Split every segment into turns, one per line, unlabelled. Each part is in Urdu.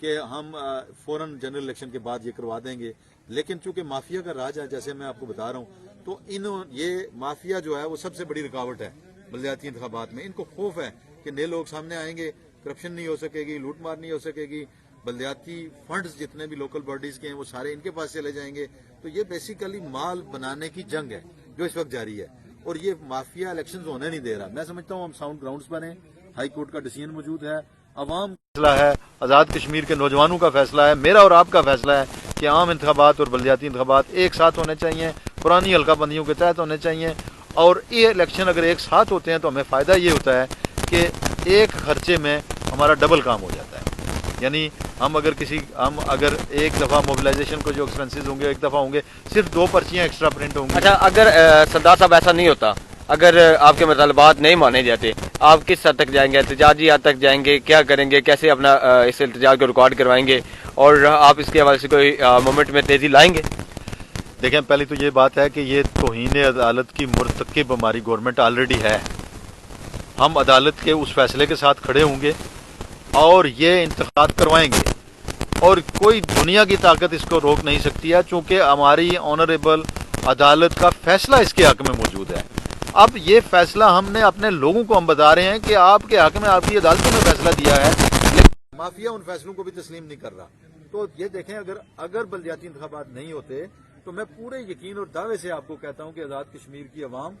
کہ ہم فوراً جنرل الیکشن کے بعد یہ کروا دیں گے، لیکن چونکہ مافیا کا راج ہے جیسے میں آپ کو بتا رہا ہوں، تو یہ مافیا جو ہے وہ سب سے بڑی رکاوٹ ہے بلدیاتی انتخابات میں۔ ان کو خوف ہے کہ نئے لوگ سامنے آئیں گے، کرپشن نہیں ہو سکے گی، لوٹ مار نہیں ہو سکے گی، بلدیاتی فنڈز جتنے بھی لوکل باڈیز کے ہیں وہ سارے ان کے پاس چلے جائیں گے۔ تو یہ بیسیکلی مال بنانے کی جنگ ہے جو اس وقت جاری ہے، اور یہ مافیا الیکشنز ہونے نہیں دے رہا۔ میں سمجھتا ہوں ہم ساؤنڈ گراؤنڈز پر ہیں، ہائی کورٹ کا ڈیسیژن موجود ہے، عوام فیصلہ ہے، آزاد کشمیر کے نوجوانوں کا فیصلہ ہے، میرا اور آپ کا فیصلہ ہے کہ عام انتخابات اور بلدیاتی انتخابات ایک ساتھ ہونے چاہیے، پرانی حلقہ بندیوں کے تحت ہونے چاہیے، اور یہ الیکشن اگر ایک ساتھ ہوتے ہیں تو ہمیں فائدہ یہ ہوتا ہے کہ ایک خرچے میں ہمارا ڈبل کام ہو جاتا ہے۔ یعنی ہم اگر ایک دفعہ موبلائزیشن کو جو ایکسپنسز ہوں گے ایک دفعہ ہوں گے، صرف 2 پرچیاں ایکسٹرا پرنٹ ہوں گی۔
اچھا، اگر سردار صاحب ایسا نہیں ہوتا، اگر آپ کے مطالبات نہیں مانے جاتے، آپ کس حد تک جائیں گے؟ احتجاجی حد تک جائیں گے؟ کیا کریں گے؟ کیسے اپنا اس احتجاج کو ریکارڈ کروائیں گے؟ اور آپ اس کے حوالے سے کوئی مومنٹ میں تیزی لائیں گے؟
دیکھیں، پہلی تو یہ بات ہے کہ یہ توہین عدالت کی مرتکب ہماری گورنمنٹ آلریڈی ہے۔ ہم عدالت کے اس فیصلے کے ساتھ کھڑے ہوں گے اور یہ انتخابات کروائیں گے، اور کوئی دنیا کی طاقت اس کو روک نہیں سکتی ہے، چونکہ ہماری آنریبل عدالت کا فیصلہ اس کے حق میں موجود ہے۔ اب یہ فیصلہ ہم نے اپنے لوگوں کو ہم بتا رہے ہیں کہ آپ کے حق میں آپ کی عدالتوں نے فیصلہ دیا ہے، لیکن مافیا ان فیصلوں کو بھی تسلیم نہیں کر رہا۔ تو یہ دیکھیں، اگر بلدیاتی انتخابات نہیں ہوتے تو میں پورے یقین اور دعوے سے آپ کو کہتا ہوں کہ آزاد کشمیر کی عوام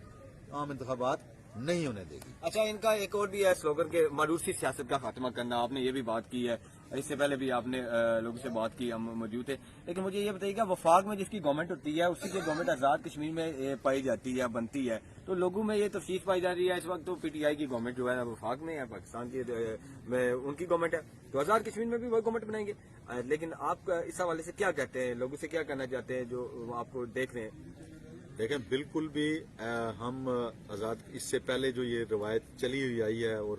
عام انتخابات نہیں ہونے دے گی۔
اچھا، ان کا ایک اور بھی ہے سلوگن کہ ماروثی سیاست کا خاتمہ کرنا، آپ نے یہ بھی بات کی ہے، اس سے پہلے بھی آپ نے لوگوں سے بات کی، ہم موجود تھے۔ لیکن مجھے یہ بتائیے گا، وفاق میں جس کی گورنمنٹ ہوتی ہے اسی کی گورنمنٹ آزاد کشمیر میں پائی جاتی ہے، بنتی ہے، تو لوگوں میں یہ تفصیل پائی جا رہی ہے اس وقت تو پی ٹی آئی کی گورنمنٹ جو ہے وفاق میں ہے، پاکستان کی میں ان کی گورنمنٹ ہے، تو آزاد کشمیر میں بھی وہ گورنمنٹ بنائیں گے۔ لیکن آپ اس حوالے سے کیا کہتے ہیں؟ لوگوں سے کیا کہنا چاہتے ہیں جو آپ کو دیکھ رہے ہیں؟
دیکھیں، بالکل بھی ہم آزاد، اس سے پہلے جو یہ روایت چلی ہوئی آئی ہے اور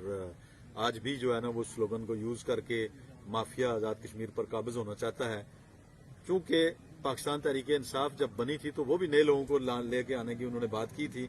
آج بھی جو ہے نا وہ سلوگن کو یوز کر کے مافیا آزاد کشمیر پر قابض ہونا چاہتا ہے۔ چونکہ پاکستان تحریک انصاف جب بنی تھی تو وہ بھی نئے لوگوں کو لے کے آنے کی انہوں نے بات کی تھی،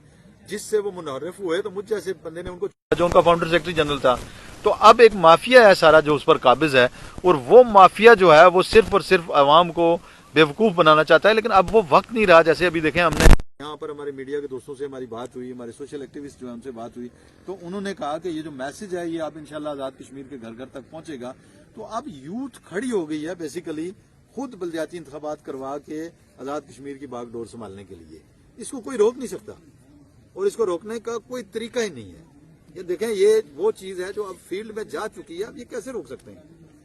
جس سے وہ منحرف ہوئے، تو مجھ جیسے بندے نے ان کو جو ان کا فاؤنڈر سیکرٹری جنرل تھا، تو اب ایک مافیا ہے سارا جو اس پر قابض ہے، اور وہ مافیا جو ہے وہ صرف اور صرف عوام کو بیوقوف بنانا چاہتا ہے۔ لیکن اب وہ وقت نہیں رہا، جیسے ابھی دیکھیں ہم نے یہاں پر ہمارے میڈیا کے دوستوں سے ہماری بات ہوئی، ہمارے سوشل ایکٹیوسٹ جو ہیں ان سے بات ہوئی، تو انہوں نے کہا کہ یہ جو میسج ہے یہ اب انشاءاللہ آزاد کشمیر کے گھر گھر تک پہنچے گا۔ تو اب یوتھ کھڑی ہو گئی ہے بیسیکلی خود بلدیاتی انتخابات کروا کے آزاد کشمیر کی باغ ڈور سنبھالنے کے لیے۔ اس کو کوئی روک نہیں سکتا، اور اس کو روکنے کا کوئی طریقہ ہی نہیں ہے۔ یہ دیکھیں، یہ وہ چیز ہے جو اب فیلڈ میں جا چکی ہے، اب یہ کیسے روک سکتے ہیں؟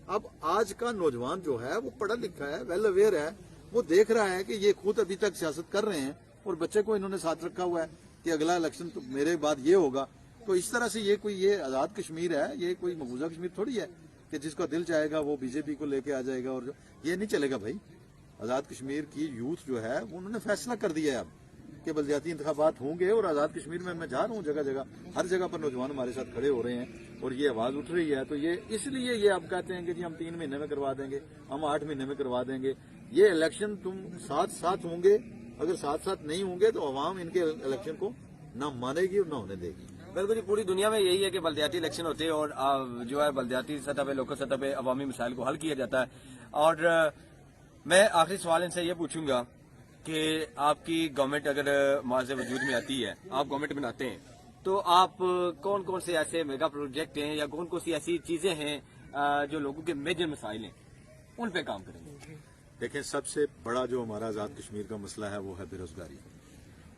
اب آج کا نوجوان جو ہے وہ پڑھا لکھا ہے، ویل اویئر ہے، وہ دیکھ رہا ہے کہ یہ خود ابھی تک سیاست کر رہے ہیں، اور بچے کو انہوں نے ساتھ رکھا ہوا ہے کہ اگلا الیکشن تو میرے بعد یہ ہوگا۔ تو اس طرح سے یہ آزاد کشمیر ہے، یہ کوئی مقبوضہ کشمیر تھوڑی ہے کہ جس کا دل چاہے گا وہ بی جے پی کو لے کے آ جائے گا، اور یہ نہیں چلے گا بھائی۔ آزاد کشمیر کی یوتھ جو ہے انہوں نے فیصلہ کر دیا ہے اب کہ بلدیاتی انتخابات ہوں گے، اور آزاد کشمیر میں جا رہا ہوں جگہ جگہ، ہر جگہ پر نوجوان ہمارے ساتھ کھڑے ہو رہے ہیں، اور یہ آواز اٹھ رہی ہے۔ تو یہ اس لیے یہ اب کہتے ہیں کہ جی ہم 3 مہینے میں کروا دیں گے، ہم 8 مہینے میں کروا دیں گے۔ یہ الیکشن تم ساتھ ہوں گے، اگر ساتھ نہیں ہوں گے تو عوام ان کے الیکشن کو نہ مانے گی اور نہ ہونے دے گی۔
بالکل، پوری دنیا میں یہی ہے کہ بلدیاتی الیکشن ہوتے ہیں اور جو ہے بلدیاتی سطح پہ، لوکل سطح پہ عوامی مسائل کو حل کیا جاتا ہے۔ اور میں آخری سوال ان سے یہ پوچھوں گا کہ آپ کی گورنمنٹ اگر معاذ وجود میں آتی ہے، آپ گورنمنٹ بناتے ہیں، تو آپ کون کون سے ایسے میگا پروجیکٹ ہیں یا کون کون سی ایسی چیزیں ہیں جو لوگوں کے میجر مسائل ہیں ان پہ کام کریں گے؟
دیکھیں، سب سے بڑا جو ہمارا آزاد کشمیر کا مسئلہ ہے وہ ہے بے روزگاری،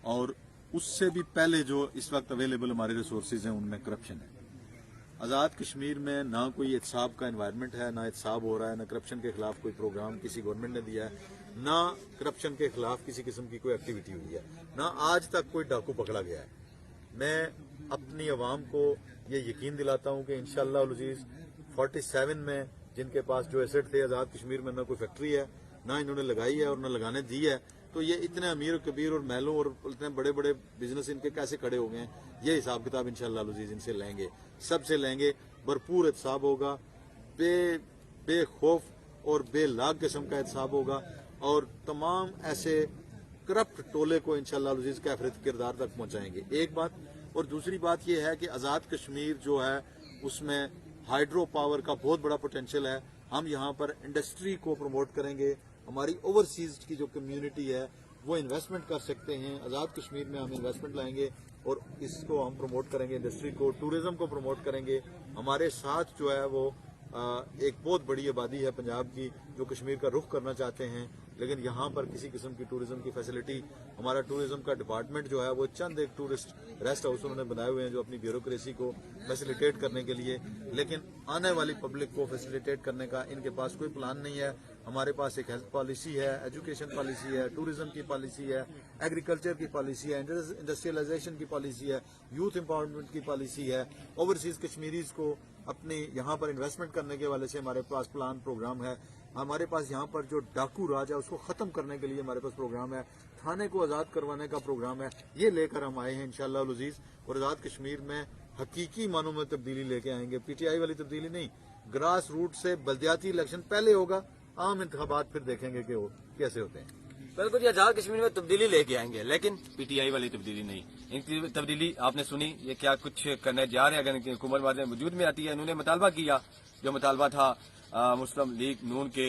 اور اس سے بھی پہلے جو اس وقت اویلیبل ہمارے ریسورسز ہیں ان میں کرپشن ہے۔ آزاد کشمیر میں نہ کوئی احتساب کا انوائرمنٹ ہے، نہ احتساب ہو رہا ہے، نہ کرپشن کے خلاف کوئی پروگرام کسی گورنمنٹ نے دیا ہے، نہ کرپشن کے خلاف کسی قسم کی کوئی ایکٹیویٹی ہوئی ہے، نہ آج تک کوئی ڈاکو پکڑا گیا ہے۔ میں اپنی عوام کو یہ یقین دلاتا ہوں کہ انشاءاللہ العزیز 47 میں جن کے پاس جو ایسٹ تھے آزاد کشمیر میں، نہ کوئی فیکٹری ہے، نہ انہوں نے لگائی ہے اور نہ لگانے دی ہے، تو یہ اتنے امیر و کبیر اور محلوں اور اتنے بڑے بڑے بزنس ان کے کیسے کھڑے ہو گئے ہیں؟ یہ حساب کتاب انشاءاللہ العزیز ان سے لیں گے، سب سے لیں گے، بھرپور احتساب ہوگا، بے خوف اور بے لاگ قسم کا احتساب ہوگا، اور تمام ایسے کرپٹ ٹولے کو انشاءاللہ العزیز کیفرت کردار تک پہنچائیں گے، ایک بات۔ اور دوسری بات یہ ہے کہ آزاد کشمیر جو ہے اس میں ہائیڈرو پاور کا بہت بڑا پوٹینشیل ہے،
ہم یہاں پر انڈسٹری کو پروموٹ کریں گے. ہماری اوورسیز کی جو کمیونٹی ہے وہ انویسٹمنٹ کر سکتے ہیں. آزاد کشمیر میں ہم انویسٹمنٹ لائیں گے اور اس کو ہم پروموٹ کریں گے, انڈسٹری کو, ٹورزم کو پروموٹ کریں گے. ہمارے ساتھ جو ہے وہ ایک بہت بڑی آبادی ہے پنجاب کی جو کشمیر کا رخ کرنا چاہتے ہیں, لیکن یہاں پر کسی قسم کی ٹورزم کی فیسلٹی, ہمارا ٹورزم کا ڈپارٹمنٹ جو ہے وہ چند ایک ٹورسٹ ریسٹ ہاؤس انہوں نے بنائے ہوئے ہیں جو اپنی بیوروکریسی کو فیسیلیٹیٹ کرنے کے لیے, لیکن آنے والی پبلک کو فیسیلیٹیٹ کرنے کا ان کے پاس کوئی پلان نہیں ہے. ہمارے پاس ایک ہیلتھ پالیسی ہے, ایجوکیشن پالیسی ہے, ٹورزم کی پالیسی ہے, ایگریکلچر کی پالیسی ہے, انڈسٹریلائزیشن کی پالیسی ہے, یوتھ امپاورمنٹ کی پالیسی ہے. اوورسیز کشمیریز کو اپنے یہاں پر انویسٹمنٹ کرنے کے حوالے سے ہمارے پاس پلان پروگرام ہے. ہمارے پاس یہاں پر جو ڈاکو راج ہے اس کو ختم کرنے کے لیے ہمارے پاس پروگرام ہے. تھانے کو آزاد کروانے کا پروگرام ہے. یہ لے کر ہم آئے ہیں انشاءاللہ العزیز, اور آزاد کشمیر میں حقیقی معنوں میں تبدیلی لے کے آئیں گے. پی ٹی آئی والی تبدیلی نہیں, گراس روٹ سے. بلدیاتی الیکشن پہلے ہوگا, عام انتخابات پھر دیکھیں گے کہ وہ کیسے ہوتے ہیں.
بالکل یہ آزاد کشمیر میں تبدیلی لے کے آئیں گے, لیکن پی ٹی آئی والی تبدیلی نہیں. ان کی تبدیلی آپ نے سنی, یہ کیا کچھ کرنے جا رہے ہیں. اگر حکومت بعد میں وجود میں آتی ہے, انہوں نے مطالبہ کیا, جو مطالبہ تھا مسلم لیگ نون کے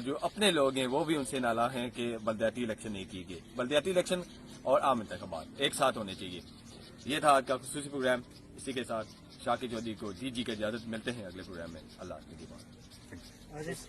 جو اپنے لوگ ہیں وہ بھی ان سے نالاں ہیں کہ بلدیاتی الیکشن نہیں کی گئی. بلدیاتی الیکشن اور عام انتخابات ایک ساتھ ہونے چاہیے. یہ تھا آج کا خصوصی پروگرام. اسی کے ساتھ شاکر چودھری کو جی کی اجازت. ملتے ہیں اگلے پروگرام میں. اللہ حافظ.